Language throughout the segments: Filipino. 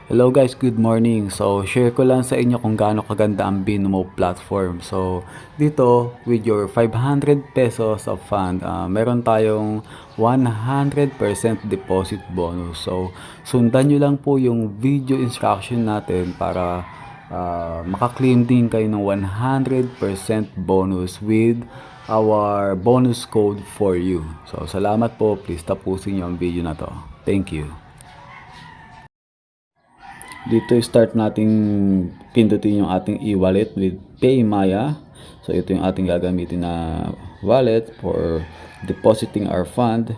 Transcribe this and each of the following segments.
Hello guys, good morning. So, share ko lang sa inyo kung gaano kaganda ang Binomo platform. So, dito with your 500 pesos of fund, meron tayong 100% deposit bonus. So, sundan nyo lang po yung video instruction natin para makaklaim din kayo ng 100% bonus with our bonus code for you. So, salamat po. Please tapusin nyo ang video na to. Thank you. Dito start nating pindutin yung ating e-wallet with PayMaya. So ito yung ating gagamitin na wallet for depositing our fund.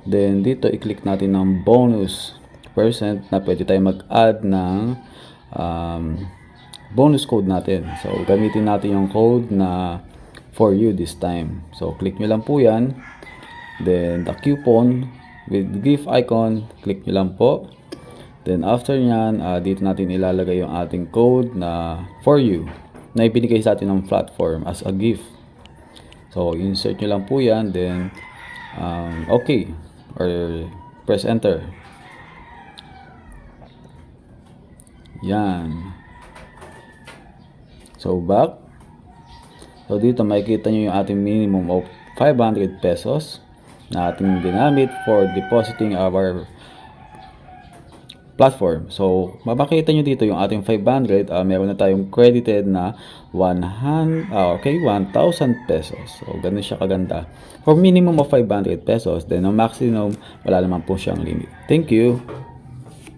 Then dito i-click natin ng bonus percent na pwede tayo mag-add ng bonus code natin. So gamitin natin yung code na for you this time. So click nyo lang po yan. Then the coupon with gift icon, click nyo lang po. Then after nyan, dito natin ilalagay yung ating code na for you na ibinigay sa atin ng platform as a gift. So insert nyo lang po yan, then okay, or press enter. Yan. So back. So dito makikita nyo yung ating minimum of 500 pesos na ating ginamit for depositing our platform. So, mapakita nyo dito yung ating 500, meron na tayong credited na 1,000 pesos. So, ganun siya kaganda. For minimum of 500 pesos, then ang maximum, wala naman po siyang limit. Thank you!